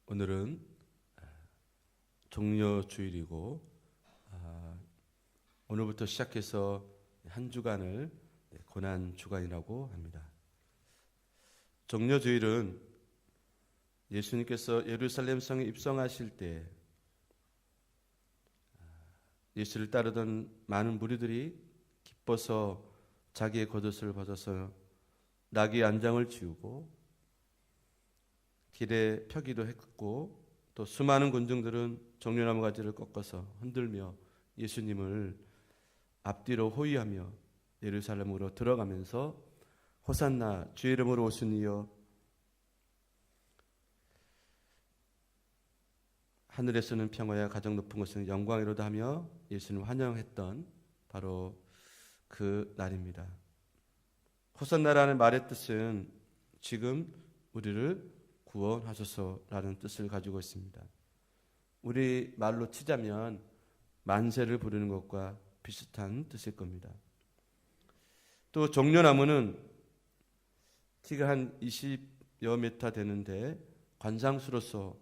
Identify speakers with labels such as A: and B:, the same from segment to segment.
A: 오늘은 종려주일이고 오늘부터 시작해서 한 주간을 고난주간이라고 합니다. 종려주일은 예수님께서 예루살렘 성에 입성하실 때 예수를 따르던 많은 무리들이 기뻐서 자기의 겉옷을 벗어서 나귀 안장을 지우고 길에 펴기도 했고, 또 수많은 군중들은 종려나무 가지를 꺾어서 흔들며 예수님을 앞뒤로 호위하며 예루살렘으로 들어가면서 호산나 주의 이름으로 오신 이여 하늘에서는 평화야 가장 높은 곳은 영광이로다 하며 예수님을 환영했던 바로 그 날입니다. 호산나라는 말의 뜻은 지금 우리를 구원하소서라는 뜻을 가지고 있습니다. 우리 말로 치자면 만세를 부르는 것과 비슷한 뜻일 겁니다. 또 종려나무는 키가 한 20여 미터 되는데 관상수로서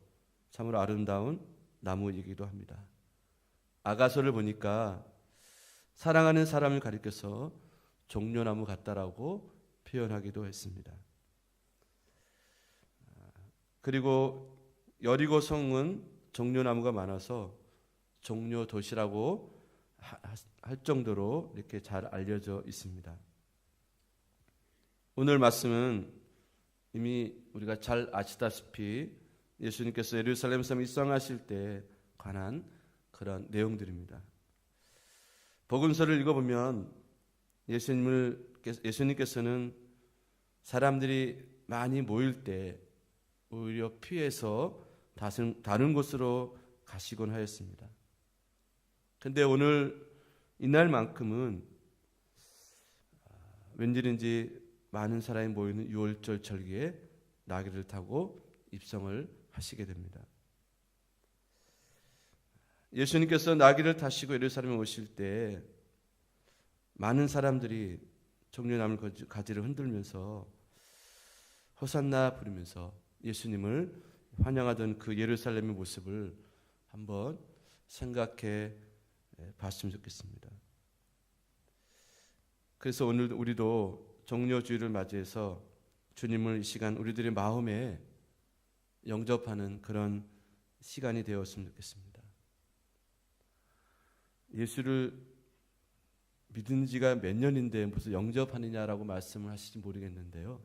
A: 참으로 아름다운 나무이기도 합니다. 아가서를 보니까 사랑하는 사람을 가리켜서 종려나무 같다라고 표현하기도 했습니다. 그리고 여리고 성은 종려나무가 많아서 종려도시라고 할 정도로 이렇게 잘 알려져 있습니다. 오늘 말씀은 이미 우리가 잘 아시다시피 예수님께서 예루살렘 성에 입성하실 때 관한 그런 내용들입니다. 복음서를 읽어보면 예수님께서는 사람들이 많이 모일 때 오히려 피해서 다른 곳으로 가시곤 하였습니다. 그런데 오늘 이날만큼은 웬일인지 많은 사람이 모이는 유월절 절기에 나귀를 타고 입성을 하시게 됩니다. 예수님께서 나귀를 타시고 예루살렘에 오실 때 많은 사람들이 종려나무 가지를 흔들면서 호산나 부르면서 예수님을 환영하던 그 예루살렘의 모습을 한번 생각해 봤으면 좋겠습니다. 그래서 오늘 우리도 종려주일을 맞이해서 주님을 이 시간 우리들의 마음에 영접하는 그런 시간이 되었으면 좋겠습니다. 예수를 믿은 지가 몇 년인데 무슨 영접하느냐라고 말씀을 하실지 모르겠는데요.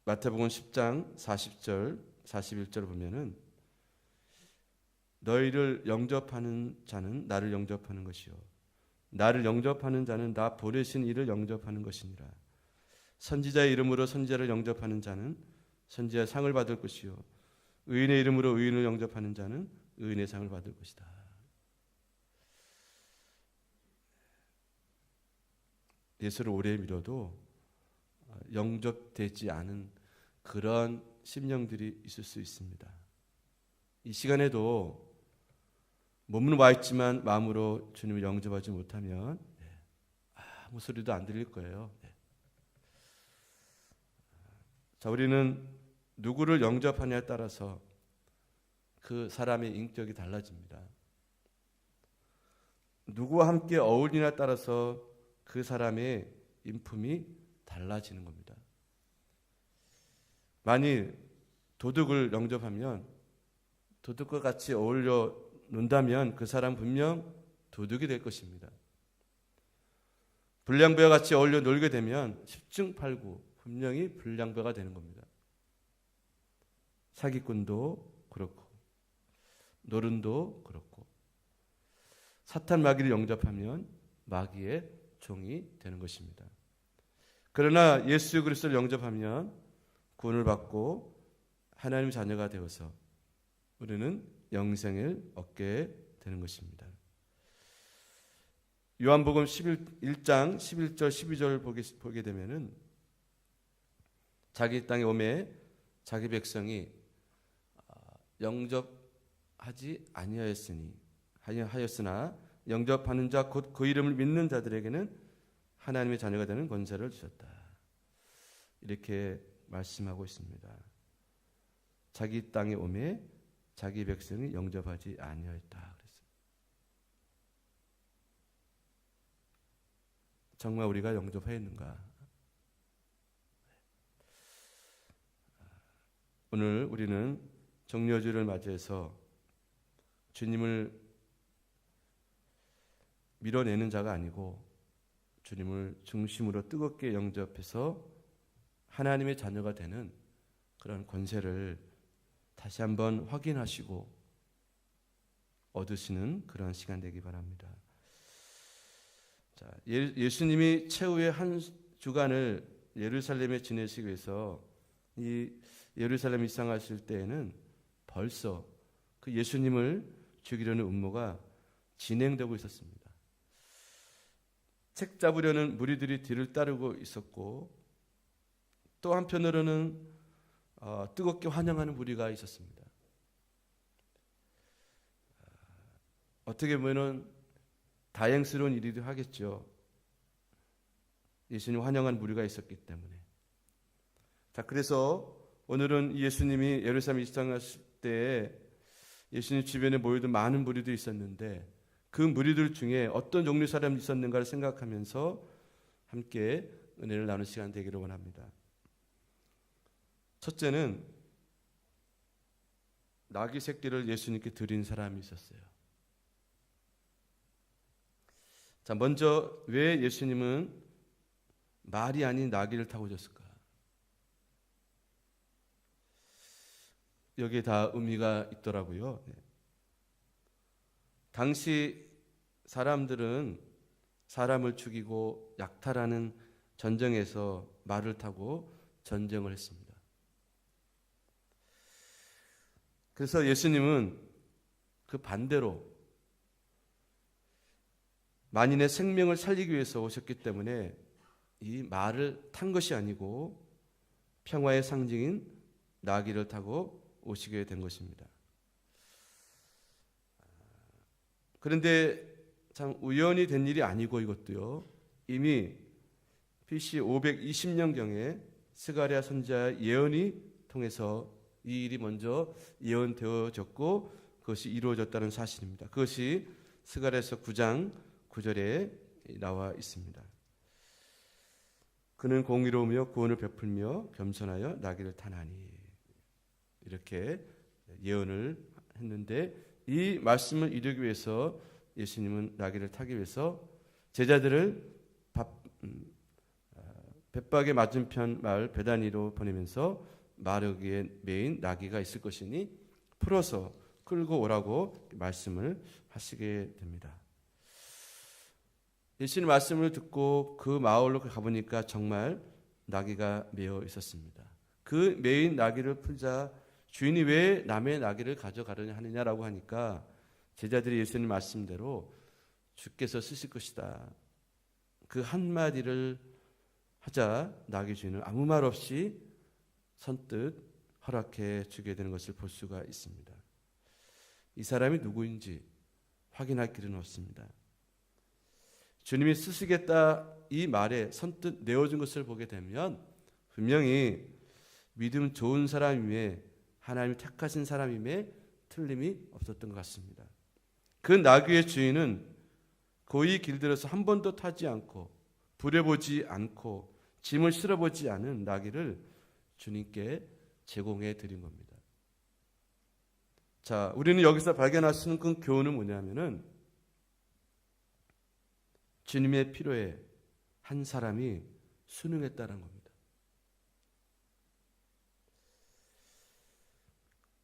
A: 마태복음 10장 40절 41절 보면은 너희를 영접하는 자는 나를 영접하는 것이요 나를 영접하는 자는 나 보내신 이를 영접하는 것이니라. 선지자의 이름으로 선지자를 영접하는 자는 선지자의 상을 받을 것이요 의인의 이름으로 의인을 영접하는 자는 의인의 상을 받을 것이다. 예수를 오래 믿어도 영접되지 않은 그런 심령들이 있을 수 있습니다. 이 시간에도 몸은 와 있지만 마음으로 주님을 영접하지 못하면 아무 소리도 안 들릴 거예요. 자, 우리는 누구를 영접하냐에 따라서 그 사람의 인격이 달라집니다. 누구와 함께 어울리냐에 따라서 그 사람의 인품이 달라지는 겁니다. 만일 도둑을 영접하면 도둑과 같이 어울려 논다면 그 사람 분명 도둑이 될 것입니다. 불량배와 같이 어울려 놀게 되면 10중8구 분명히 불량배가 되는 겁니다. 사기꾼도 그렇고 노른도 그렇고 사탄 마귀를 영접하면 마귀의 종이 되는 것입니다. 그러나 예수 그리스도를 영접하면 구원을 받고 하나님의 자녀가 되어서 우리는 영생을 얻게 되는 것입니다. 요한복음 1장 11절 12절 보게 되면은 자기 땅에 오매 자기 백성이 영접하지 아니하였으나 영접하는 자 곧 그 이름을 믿는 자들에게는 하나님의 자녀가 되는 권세를 주셨다. 이렇게 말씀하고 있습니다. 자기 땅에 오매 자기 백성이 영접하지 아니하였다 그랬어요. 정말 우리가 영접하였는가? 오늘 우리는 정료주를 맞이해서 주님을 밀어내는 자가 아니고 주님을 중심으로 뜨겁게 영접해서 하나님의 자녀가 되는 그런 권세를 다시 한번 확인하시고 얻으시는 그런 시간 되기 바랍니다. 자, 예수님이 최후의 한 주간을 예루살렘에 지내시기 위해서 이 예루살렘 입성하실 때에는 벌써 그 예수님을 죽이려는 음모가 진행되고 있었습니다. 책 잡으려는 무리들이 뒤를 따르고 있었고 또 한편으로는 뜨겁게 환영하는 무리가 있었습니다. 어떻게 보면 다행스러운 일이기도 하겠죠. 예수님 환영한 무리가 있었기 때문에. 자, 그래서 오늘은 예수님이 예루살렘 입성하실 때 예수님 주변에 모여든 많은 무리들이 있었는데 그 무리들 중에 어떤 종류 사람이 있었는가를 생각하면서 함께 은혜를 나누는 시간 되기를 원합니다. 첫째는 나귀 새끼를 예수님께 드린 사람이 있었어요. 자, 먼저 왜 예수님은 말이 아닌 나귀를 타고 오셨을까? 여기에 다 의미가 있더라고요. 당시 사람들은 사람을 죽이고 약탈하는 전쟁에서 말을 타고 전쟁을 했습니다. 그래서 예수님은 그 반대로 만인의 생명을 살리기 위해서 오셨기 때문에 이 말을 탄 것이 아니고 평화의 상징인 나귀를 타고 오시게 된 것입니다. 그런데 참 우연히 된 일이 아니고 이것도요. 이미 BC 520년경에 스가랴 선지자의 예언이 통해서 이 일이 먼저 예언되어졌고 그것이 이루어졌다는 사실입니다. 그것이 스가랴서 9장 9절에 나와 있습니다. 그는 공의로우며 구원을 베풀며 겸손하여 나귀를 타나니 이렇게 예언을 했는데 이 말씀을 이루기 위해서 예수님은 나귀를 타기 위해서 제자들을 벳박의 맞은편 마을 베다니로 보내면서 마르기에 메인 나귀가 있을 것이니 풀어서 끌고 오라고 말씀을 하시게 됩니다. 예수님 말씀을 듣고 그 마을로 가보니까 정말 나귀가 메어 있었습니다. 그 메인 나귀를 풀자 주인이 왜 남의 나귀를 가져가려냐 하느냐라고 하니까 제자들이 예수님 말씀대로 주께서 쓰실 것이다. 그 한마디를 하자 나귀 주인은 아무 말 없이 선뜻 허락해 주게 되는 것을 볼 수가 있습니다. 이 사람이 누구인지 확인할 길은 없습니다. 주님이 쓰시겠다 이 말에 선뜻 내어준 것을 보게 되면 분명히 믿음 좋은 사람임에 하나님이 택하신 사람임에 틀림이 없었던 것 같습니다. 그 나귀의 주인은 고이 길들여서 한 번도 타지 않고 부려보지 않고 짐을 실어보지 않은 나귀를 주님께 제공해 드린 겁니다. 자, 우리는 여기서 발견할 수 있는 그 교훈은 뭐냐면은 주님의 필요에 한 사람이 순응했다는 겁니다.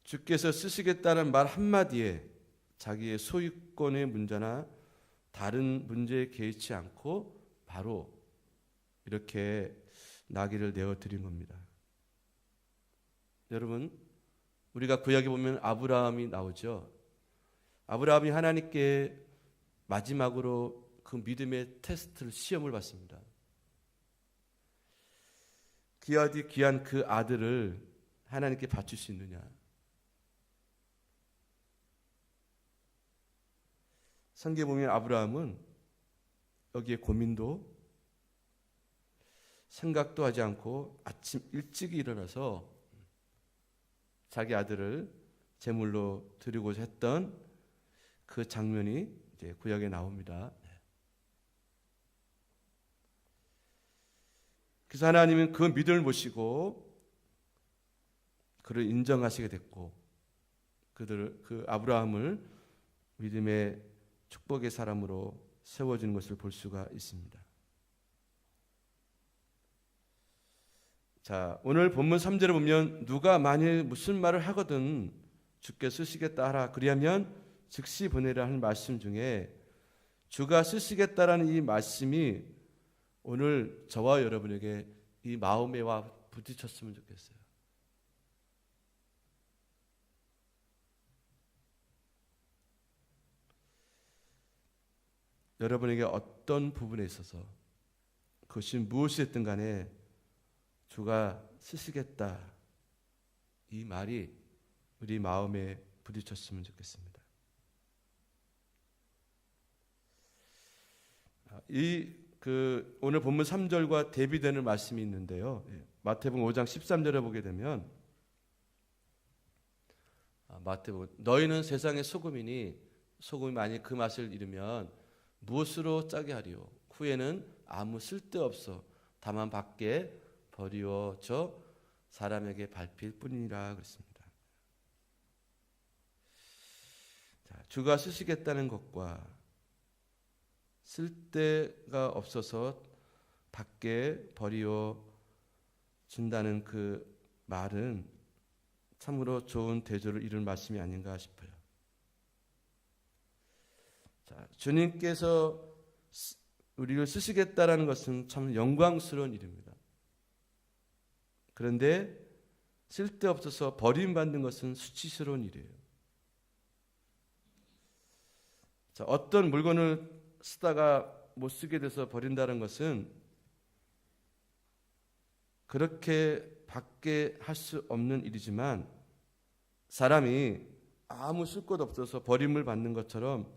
A: 주께서 쓰시겠다는 말 한마디에 자기의 소유권의 문제나 다른 문제에 개의치 않고 바로 이렇게 나귀를 내어드린 겁니다. 여러분, 우리가 구약에 보면 아브라함이 나오죠. 아브라함이 하나님께 마지막으로 그 믿음의 테스트를 시험을 받습니다. 귀한 그 아들을 하나님께 바칠 수 있느냐. 성경에 보면 아브라함은 여기에 고민도 생각도 하지 않고 아침 일찍 일어나서 자기 아들을 제물로 드리고자 했던 그 장면이 이제 구약에 나옵니다. 그래서 하나님은 그 믿음을 보시고 그를 인정하시게 됐고 그 아브라함을 믿음의 축복의 사람으로 세워주는 것을 볼 수가 있습니다. 자, 오늘 본문 3절을 보면 누가 만일 무슨 말을 하거든 주께 쓰시겠다 하라 그리하면 즉시 보내라 하는 말씀 중에 주가 쓰시겠다라는 이 말씀이 오늘 저와 여러분에게 이 마음에 와 부딪혔으면 좋겠어요. 여러분에게 어떤 부분에 있어서 그것이 무엇이 됐든 간에 주가 쓰시겠다 이 말이 우리 마음에 부딪혔으면 좋겠습니다. 오늘 본문 3절과 대비되는 말씀이 있는데요. 마태복음 5장 13절에 보게 되면 마태복음 너희는 세상의 소금이니 소금이 만일 그 맛을 잃으면 무엇으로 짜게 하리요? 후에는 아무 쓸데없어 다만 밖에 버리워져 사람에게 밟힐 뿐이라 그랬습니다. 자, 주가 쓰시겠다는 것과 쓸데가 없어서 밖에 버리워 준다는 그 말은 참으로 좋은 대조를 이룬 말씀이 아닌가 싶어요. 자, 주님께서 우리를 쓰시겠다라는 것은 참 영광스러운 일입니다. 그런데 쓸데없어서 버림받는 것은 수치스러운 일이에요. 자, 어떤 물건을 쓰다가 못 쓰게 돼서 버린다는 것은 그렇게 밖에 할 수 없는 일이지만 사람이 아무 쓸 것 없어서 버림을 받는 것처럼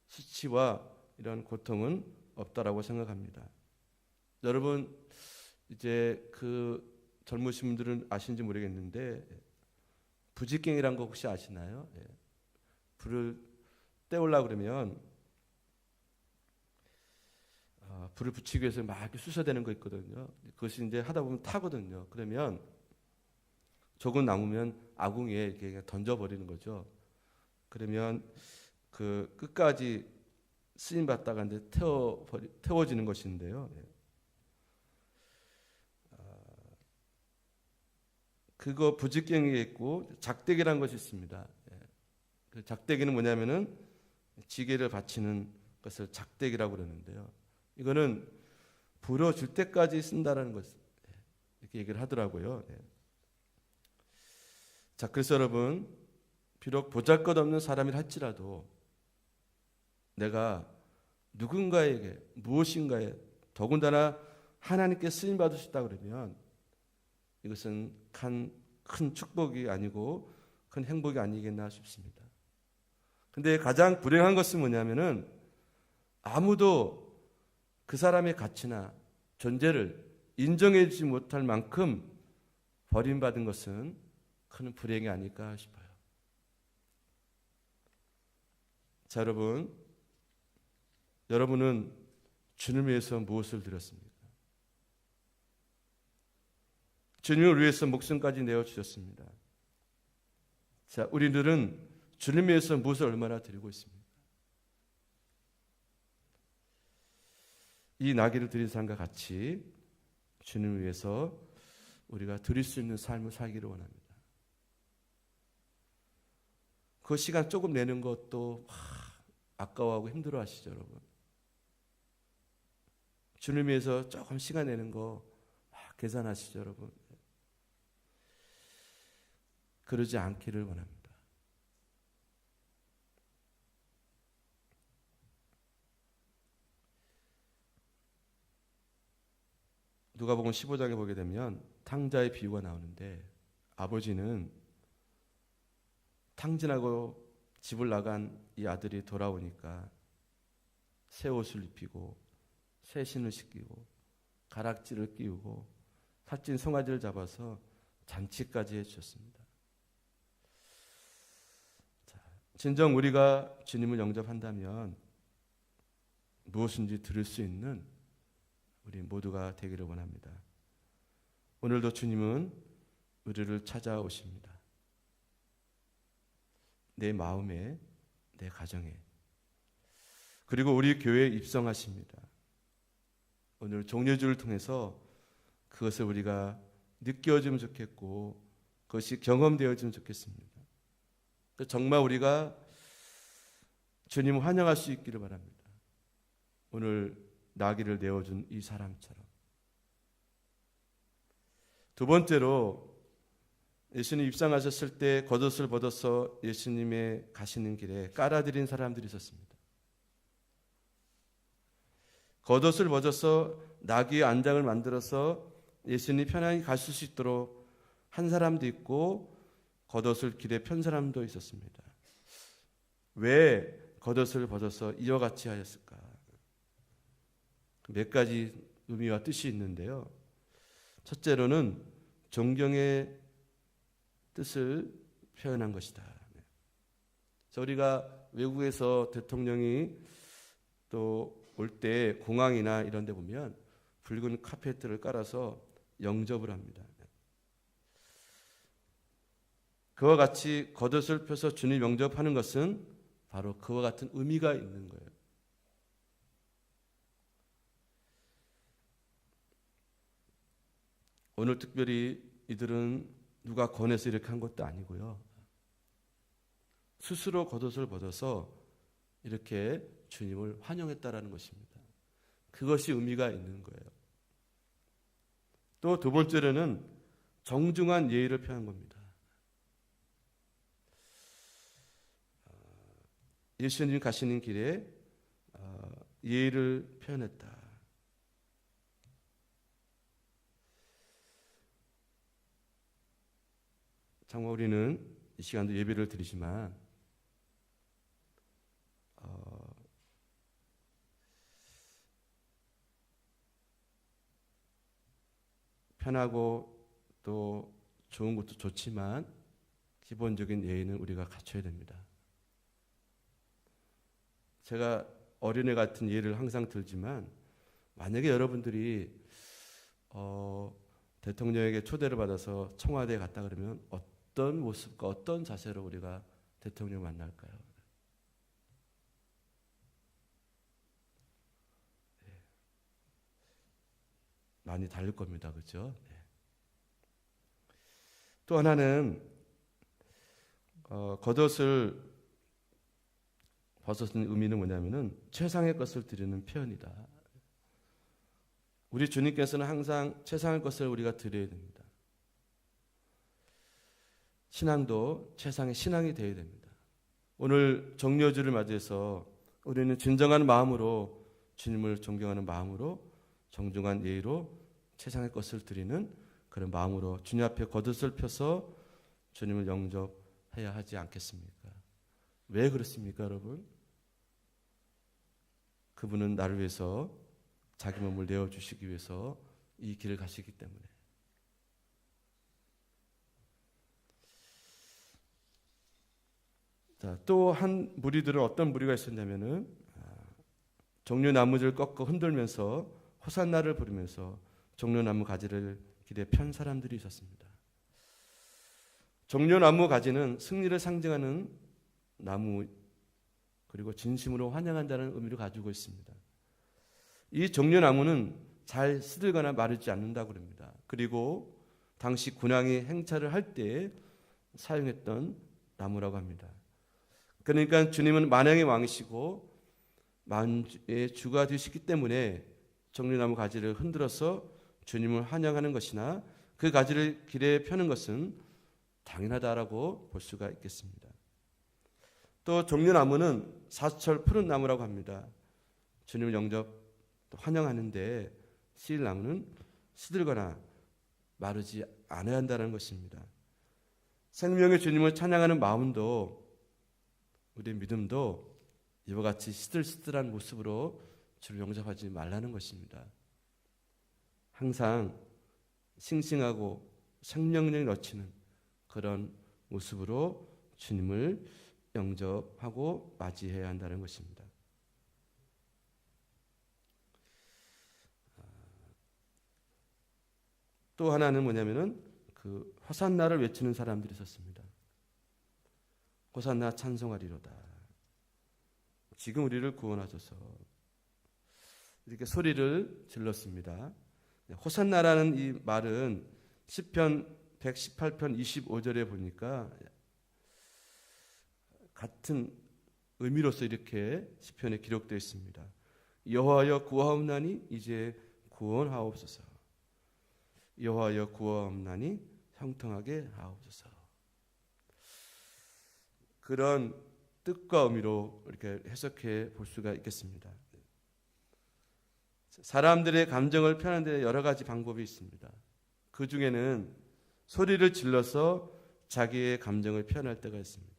A: 수치와 이런 고통은 없다라고 생각합니다. 여러분 이제 그 젊으신 분들은 아시는지 모르겠는데 부직갱이란 거 혹시 아시나요? 불을 떼우려고 그러면 불을 붙이기 위해서 막 이렇게 쑤셔대는 거 있거든요. 그것이 이제 하다 보면 타거든요. 그러면 조금 남으면 아궁이에 이렇게 던져버리는 거죠. 그러면 그 끝까지 쓰임 받다가 이제 태워지는 것인데요. 그거 부직경이 있고 작대기라는 것이 있습니다. 그 작대기는 뭐냐면은 지게를 받치는 것을 작대기라고 그러는데요. 이거는 불어줄 때까지 쓴다라는 것을 이렇게 얘기를 하더라고요. 자, 그래서 여러분 비록 보잘것없는 사람이라 할지라도 내가 누군가에게 무엇인가에 더군다나 하나님께 쓰임 받을 수 있다 그러면 이것은 큰 축복이 아니고 큰 행복이 아니겠나 싶습니다. 근데 가장 불행한 것은 뭐냐면은 아무도 그 사람의 가치나 존재를 인정해 주지 못할 만큼 버림받은 것은 큰 불행이 아닐까 싶어요. 자, 여러분은 주님을 위해서 무엇을 드렸습니까? 주님을 위해서 목숨까지 내어주셨습니다. 자, 우리들은 주님을 위해서 무엇을 얼마나 드리고 있습니까? 이 나귀를 드린 삶과 같이 주님을 위해서 우리가 드릴 수 있는 삶을 살기를 원합니다. 그 시간 조금 내는 것도 아까워하고 힘들어하시죠, 여러분? 주님을 위해서 조금 시간 내는 거 계산하시죠, 여러분? 그러지 않기를 원합니다. 누가복음 15장에 보게 되면 탕자의 비유가 나오는데 아버지는 탕진하고 집을 나간 이 아들이 돌아오니까 새 옷을 입히고 새 신을 신기고 가락지를 끼우고 살찐 송아지를 잡아서 잔치까지 해주셨습니다. 자, 진정 우리가 주님을 영접한다면 무엇인지 들을 수 있는 우리 모두가 되기를 원합니다. 오늘도 주님은 우리를 찾아오십니다. 내 마음에, 내 가정에, 그리고 우리 교회에 입성하십니다. 오늘 종려주를 통해서 그것을 우리가 느껴지면 좋겠고 그것이 경험되어지면 좋겠습니다. 정말 우리가 주님을 환영할 수 있기를 바랍니다. 오늘 나귀를 내어준 이 사람처럼. 두 번째로 예수님 입상하셨을 때 겉옷을 벗어서 예수님의 가시는 길에 깔아드린 사람들이 있었습니다. 겉옷을 벗어서 나귀의 안장을 만들어서 예수님이 편하게 가실 수 있도록 한 사람도 있고 겉옷을 길에 편 사람도 있었습니다. 왜 겉옷을 벗어서 이와 같이 하였을까? 몇 가지 의미와 뜻이 있는데요. 첫째로는 존경의 뜻을 표현한 것이다. 우리가 외국에서 대통령이 또 올 때 공항이나 이런 데 보면 붉은 카페트를 깔아서 영접을 합니다. 그와 같이 겉옷을 펴서 주님 영접하는 것은 바로 그와 같은 의미가 있는 거예요. 오늘 특별히 이들은 누가 권해서 이렇게 한 것도 아니고요. 스스로 겉옷을 벗어서 이렇게 주님을 환영했다라는 것입니다. 그것이 의미가 있는 거예요. 또 두 번째로는 정중한 예의를 표한 겁니다. 예수님 가시는 길에 예의를 표현했다. 정말 우리는 이 시간도 예배를 드리지만 편하고 또 좋은 것도 좋지만 기본적인 예의는 우리가 갖춰야 됩니다. 제가 어린애 같은 예를 항상 들지만 만약에 여러분들이 대통령에게 초대를 받아서 청와대에 갔다 그러면 어떤 모습과 어떤 자세로 우리가 대통령을 만날까요? 네. 많이 다를 겁니다. 그렇죠? 네. 또 하나는 겉옷을 벗었는 의미는 뭐냐면은 최상의 것을 드리는 표현이다. 우리 주님께서는 항상 최상의 것을 우리가 드려야 됩니다. 신앙도 최상의 신앙이 되어야 됩니다. 오늘 정료주를 맞이해서 우리는 진정한 마음으로 주님을 존경하는 마음으로 정중한 예의로 최상의 것을 드리는 그런 마음으로 주님 앞에 겉옷을 펴서 주님을 영접해야 하지 않겠습니까? 왜 그렇습니까, 여러분? 그분은 나를 위해서 자기 몸을 내어주시기 위해서 이 길을 가시기 때문에. 자, 또 한 무리들은 어떤 무리가 있었냐면은 종려나무를 꺾어 흔들면서 호산나를 부르면서 종려나무 가지를 길에 편 사람들이 있었습니다. 종려나무 가지는 승리를 상징하는 나무 그리고 진심으로 환영한다는 의미를 가지고 있습니다. 이 종려나무는 잘 시들거나 마르지 않는다고 합니다. 그리고 당시 군왕이 행차를 할 때 사용했던 나무라고 합니다. 그러니까 주님은 만왕의 왕이시고 만주의 주가 되시기 때문에 종려나무 가지를 흔들어서 주님을 환영하는 것이나 그 가지를 길에 펴는 것은 당연하다라고 볼 수가 있겠습니다. 또 종려나무는 사철 푸른 나무라고 합니다. 주님을 영접 환영하는데 씨일 나무는 시들거나 마르지 않아야 한다는 것입니다. 생명의 주님을 찬양하는 마음도 우리의 믿음도 이와 같이 시들시들한 모습으로 주를 영접하지 말라는 것입니다. 항상 싱싱하고 생명력이 넘치는 그런 모습으로 주님을 영접하고 맞이해야 한다는 것입니다. 또 하나는 뭐냐면은 그 호산나를 외치는 사람들이 있었습니다. 호산나 찬송하리로다. 지금 우리를 구원하소서. 이렇게 소리를 질렀습니다. 호산나라는 이 말은 시편 118편 25절에 보니까 같은 의미로서 이렇게 시편에 기록되어 있습니다. 여호와여 구하옵나니 이제 구원하옵소서. 여호와여 구하옵나니 형통하게 하옵소서. 그런 뜻과 의미로 이렇게 해석해 볼 수가 있겠습니다. 사람들의 감정을 표현하는 데 여러 가지 방법이 있습니다. 그 중에는 소리를 질러서 자기의 감정을 표현할 때가 있습니다.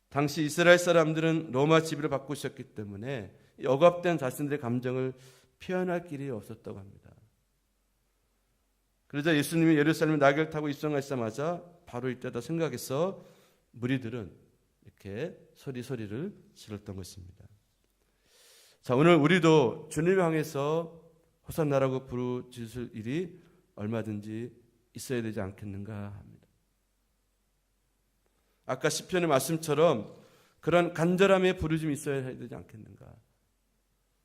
A: 당시 이스라엘 사람들은 로마 지배를 받고 있었기 때문에 억압된 자신들의 감정을 표현할 길이 없었다고 합니다. 그러자 예수님이 예루살렘에 나귀를 타고 입성하시자마자 바로 이때다 생각해서 무리들은 이렇게 소리를 질렀던 것입니다. 자, 오늘 우리도 주님을 향해서 호산나라고 부르짖을 일이 얼마든지 있어야 되지 않겠는가 합니다. 아까 시편의 말씀처럼 그런 간절함의 부르짖음이 있어야 되지 않겠는가.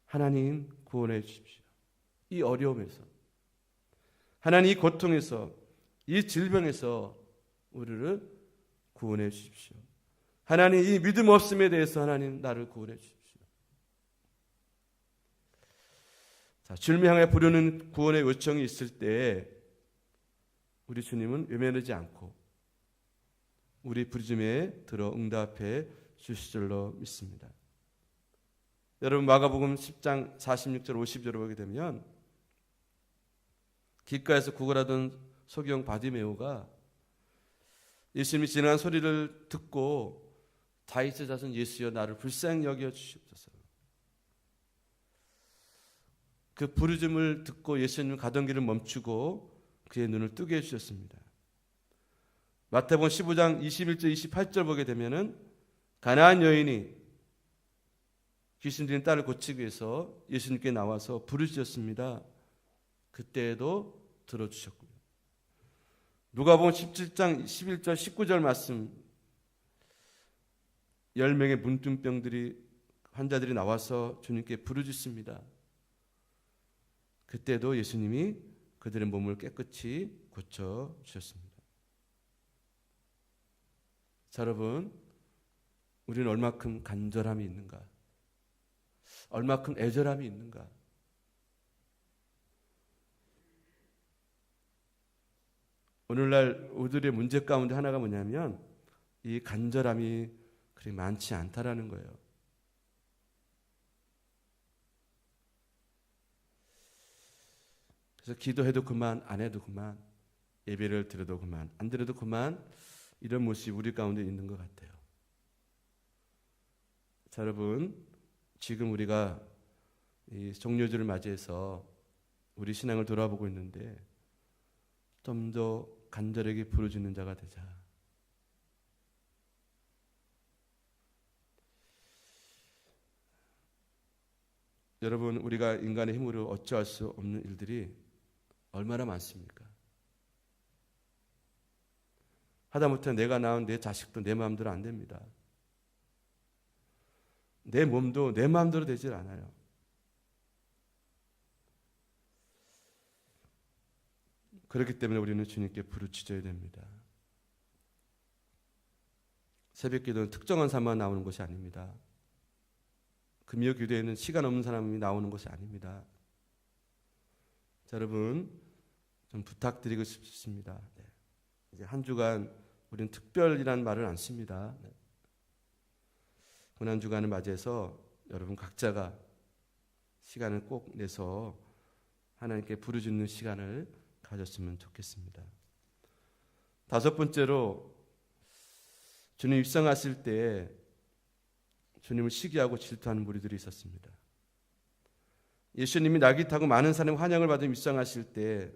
A: 하나님 구원해 주십시오. 이 어려움에서, 하나님 이 고통에서, 이 질병에서 우리를 구원해 주십시오. 하나님 이 믿음 없음에 대해서 하나님 나를 구원해 주십시오. 자, 주님을 향해 부르는 구원의 요청이 있을 때 우리 주님은 외면하지 않고 우리 부르짖음에 들어 응답해 주실 줄로 믿습니다. 여러분 마가복음 10장 46절 50절을 보게 되면 길가에서 구걸하던 소경 바디메오가 예수님이 지나간 소리를 듣고 다윗의 자손 예수여 나를 불쌍히 여겨 주시옵소서. 그 부르짖음을 듣고 예수님 가던 길을 멈추고 그의 눈을 뜨게 해주셨습니다. 마태복음 15장 21절 28절 보게 되면은 가나안 여인이 귀신 들린 딸을 고치기 위해서 예수님께 나와서 부르짖었습니다. 그때에도 들어주셨고요. 누가복음 17장 11절 19절 말씀 10명의 문둥병들이 환자들이 나와서 주님께 부르짖습니다. 그때도 예수님이 그들의 몸을 깨끗이 고쳐주셨습니다. 자, 여러분 우리는 얼마큼 간절함이 있는가, 얼마큼 애절함이 있는가. 오늘날 우리들의 문제 가운데 하나가 뭐냐면 이 간절함이 그리 많지 않다라는 거예요. 그래서 기도해도 그만, 안 해도 그만, 예배를 드려도 그만, 안 드려도 그만, 이런 모습이 우리 가운데 있는 것 같아요. 자, 여러분 지금 우리가 이 종료주를 맞이해서 우리 신앙을 돌아보고 있는데 좀 더 간절하게 부르짖는 자가 되자. 여러분 우리가 인간의 힘으로 어찌할 수 없는 일들이 얼마나 많습니까? 하다못해 내가 낳은 내 자식도 내 마음대로 안 됩니다. 내 몸도 내 마음대로 되질 않아요. 그렇기 때문에 우리는 주님께 부르짖어야 됩니다. 새벽 기도는 특정한 사람만 나오는 것이 아닙니다. 금요 기도에는 시간 없는 사람이 나오는 것이 아닙니다. 자, 여러분 좀 부탁드리고 싶습니다. 네. 이제 한 주간 우리는 특별이라는 말을 안 씁니다. 네. 고난 주간을 맞이해서 여러분 각자가 시간을 꼭 내서 하나님께 부르짖는 시간을 가졌으면 좋겠습니다. 다섯 번째로 주님 입성하실 때 주님을 시기하고 질투하는 무리들이 있었습니다. 예수님이 낙이 타고 많은 사람이 환영을 받으며 입성하실 때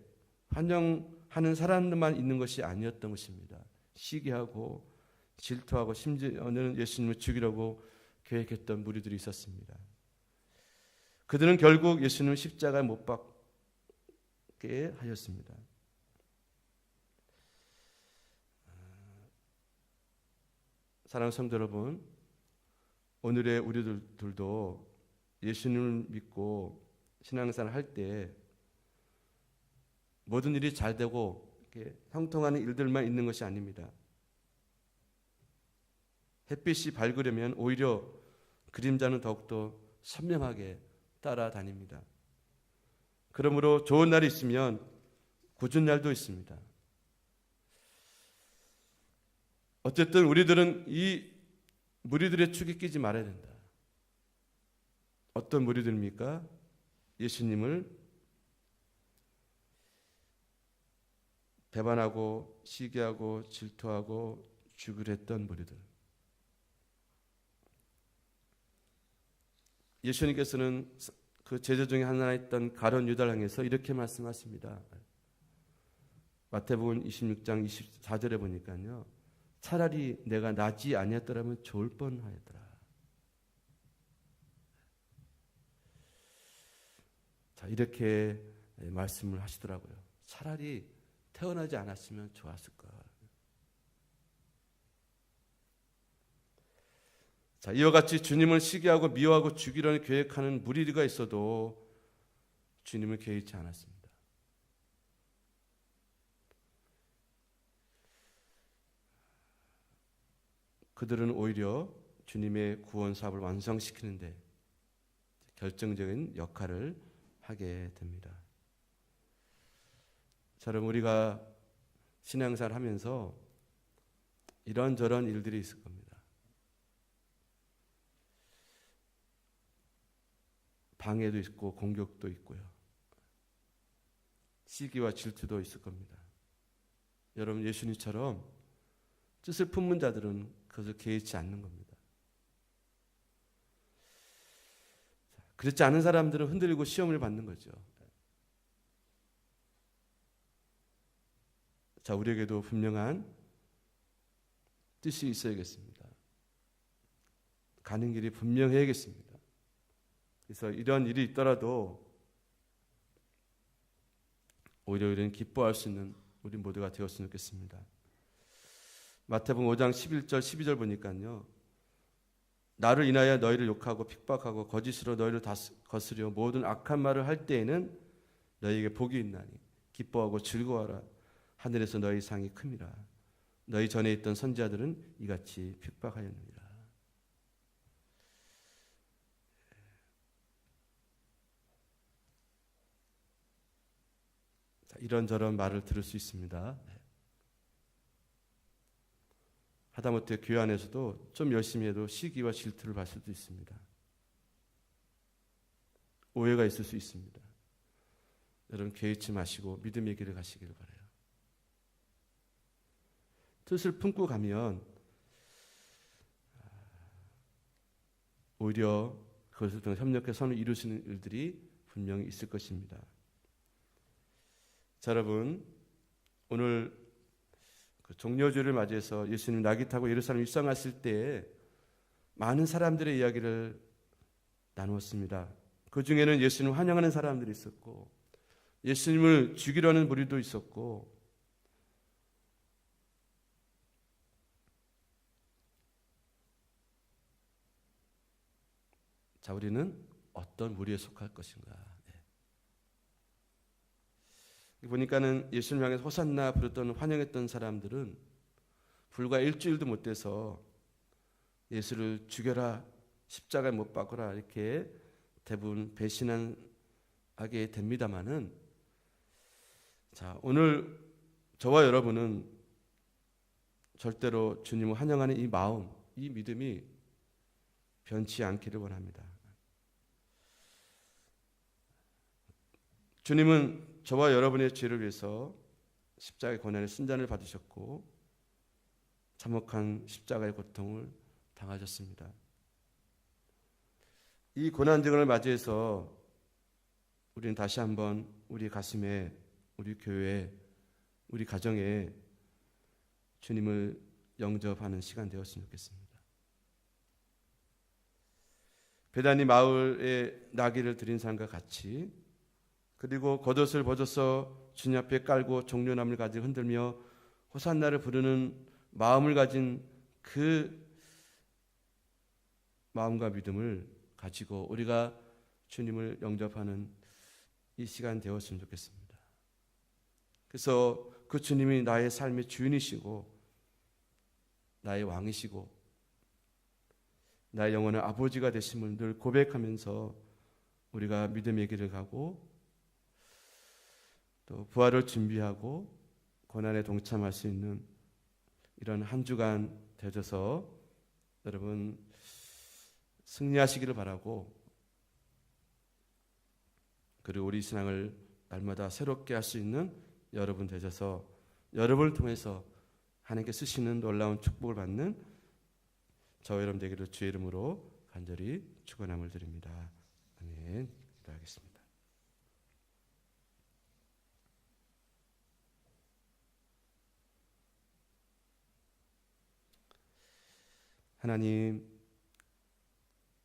A: 환영하는 사람들만 있는 것이 아니었던 것입니다. 시기하고 질투하고 심지어는 예수님을 죽이려고 계획했던 무리들이 있었습니다. 그들은 결국 예수님을 십자가에 못 박게 하였습니다. 사랑하는 성도 여러분, 오늘의 우리들도 예수님을 믿고 신앙생활 할 때 모든 일이 잘 되고 이렇게 형통하는 일들만 있는 것이 아닙니다. 햇빛이 밝으려면 오히려 그림자는 더욱더 선명하게 따라다닙니다. 그러므로 좋은 날이 있으면 굳은 날도 있습니다. 어쨌든 우리들은 이 무리들의 축에 끼지 말아야 된다. 어떤 무리들입니까? 예수님을 배반하고 시기하고 질투하고 죽으려 했던 무리들. 예수님께서는 그 제자 중에 하나였던 가룟 유다를 향해서 이렇게 말씀하십니다. 마태복음 26장 24절에 보니까요. 차라리 내가 나지 아니었더라면 좋을 뻔하였더라. 자, 이렇게 말씀을 하시더라고요. 차라리 태어나지 않았으면 좋았을까. 자, 이와 같이 주님을 시기하고 미워하고 죽이려는 계획하는 무리가 있어도 주님을 개의치 않았습니다. 그들은 오히려 주님의 구원 사업을 완성시키는데 결정적인 역할을 하게 됩니다. 저는 우리가 신앙생활 하면서 이런저런 일들이 있을 겁니다. 방해도 있고 공격도 있고요. 시기와 질투도 있을 겁니다. 여러분, 예수님처럼 뜻을 품는 자들은 그것을 개의치 않는 겁니다. 그렇지 않은 사람들은 흔들리고 시험을 받는 거죠. 자, 우리에게도 분명한 뜻이 있어야겠습니다. 가는 길이 분명해야겠습니다. 그래서 이런 일이 있더라도 오히려 우리는 기뻐할 수 있는 우리 모두가 되었으면 좋겠습니다. 마태복음 5장 11절 12절 보니까요. 나를 인하여 너희를 욕하고 핍박하고 거짓으로 너희를 거스려 모든 악한 말을 할 때에는 너희에게 복이 있나니 기뻐하고 즐거워하라. 하늘에서 너희 상이 큼이라. 너희 전에 있던 선지자들은 이같이 핍박하였느니라. 자, 이런저런 말을 들을 수 있습니다. 하다못해 교회 안에서도 좀 열심히 해도 시기와 질투를 받을 수도 있습니다. 오해가 있을 수 있습니다. 여러분, 개의치 마시고 믿음의 길을 가시기를 바라요. 뜻을 품고 가면 오히려 그것을 통해 협력해 선을 이루시는 일들이 분명히 있을 것입니다. 자, 여러분, 오늘 그 종려주를 맞이해서 예수님 낙이 타고 예루살렘 입성하실 때 많은 사람들의 이야기를 나누었습니다. 그 중에는 예수님 환영하는 사람들이 있었고 예수님을 죽이려는 무리도 있었고 자, 우리는 어떤 무리에 속할 것인가? 보니까는 예수님 향해서 호산나 부르던 환영했던 사람들은 불과 일주일도 못 돼서 예수를 죽여라, 십자가에 못 박으라 이렇게 대부분 배신하게 됩니다마는 자, 오늘 저와 여러분은 절대로 주님을 환영하는 이 마음, 이 믿음이 변치 않기를 원합니다. 주님은 저와 여러분의 죄를 위해서 십자가의 고난의 순잔을 받으셨고 참혹한 십자가의 고통을 당하셨습니다. 이 고난증을 맞이해서 우리는 다시 한번 우리 가슴에, 우리 교회에, 우리 가정에 주님을 영접하는 시간 되었으면 좋겠습니다. 베다니 마을에 나귀를 드린 사람과 같이, 그리고 겉옷을 벗어서 주님 앞에 깔고 종려나무를 가지고 흔들며 호산나를 부르는 마음을 가진 그 마음과 믿음을 가지고 우리가 주님을 영접하는 이 시간 되었으면 좋겠습니다. 그래서 그 주님이 나의 삶의 주인이시고 나의 왕이시고 나의 영혼의 아버지가 되심을 늘 고백하면서 우리가 믿음의 길을 가고 또 부활을 준비하고 고난에 동참할 수 있는 이런 한 주간 되셔서 여러분 승리하시기를 바라고, 그리고 우리 신앙을 날마다 새롭게 할 수 있는 여러분 되셔서 여러분을 통해서 하나님께 쓰시는 놀라운 축복을 받는 저와 여러분 되기를 주의 이름으로 간절히 축원함을 드립니다. 아멘. 기도하겠습니다. 하나님,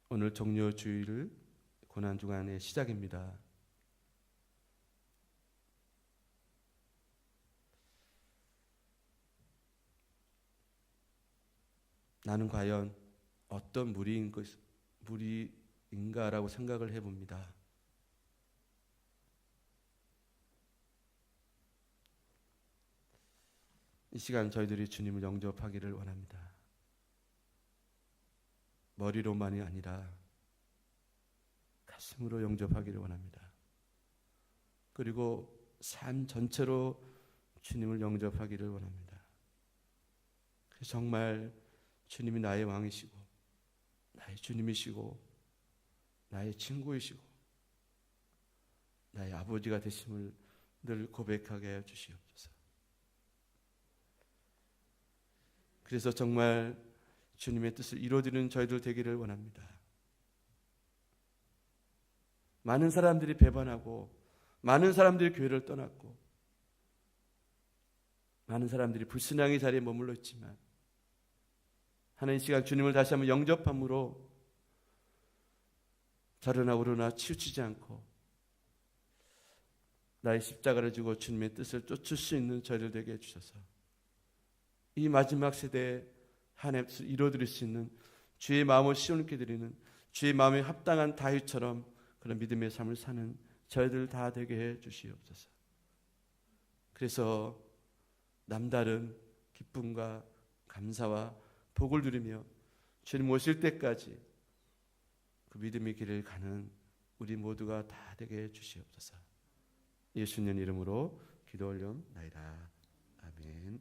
A: 오늘 종려 주일 고난 주간의 시작입니다. 나는 과연 어떤 무리인가라고 생각을 해봅니다. 이 시간 저희들이 주님을 영접하기를 원합니다. 머리로만이 아니라 가슴으로 영접하기를 원합니다. 그리고 삶 전체로 주님을 영접하기를 원합니다. 그래서 정말 주님이 나의 왕이시고 나의 주님이시고 나의 친구이시고 나의 아버지가 되심을 늘 고백하게 하여 주시옵소서. 그래서 정말 주님의 뜻을 이루어지는 저희들 되기를 원합니다. 많은 사람들이 배반하고 많은 사람들이 교회를 떠났고 많은 사람들이 불신앙의 자리에 머물러 있지만 하나님 시간 주님을 다시 한번 영접함으로 자르나 우르나 치우치지 않고 나의 십자가를 지고 주님의 뜻을 쫓을 수 있는 저희들 되게 해주셔서 이 마지막 세대에 하나님의 뜻을 이루어드릴 수 있는 주의 마음을 시원케 드리는 주의 마음에 합당한 다윗처럼 그런 믿음의 삶을 사는 저희들 다 되게 해 주시옵소서. 그래서 남다른 기쁨과 감사와 복을 누리며 주님 오실 때까지 그 믿음의 길을 가는 우리 모두가 다 되게 해 주시옵소서. 예수님 이름으로 기도 올려나이다. 아멘.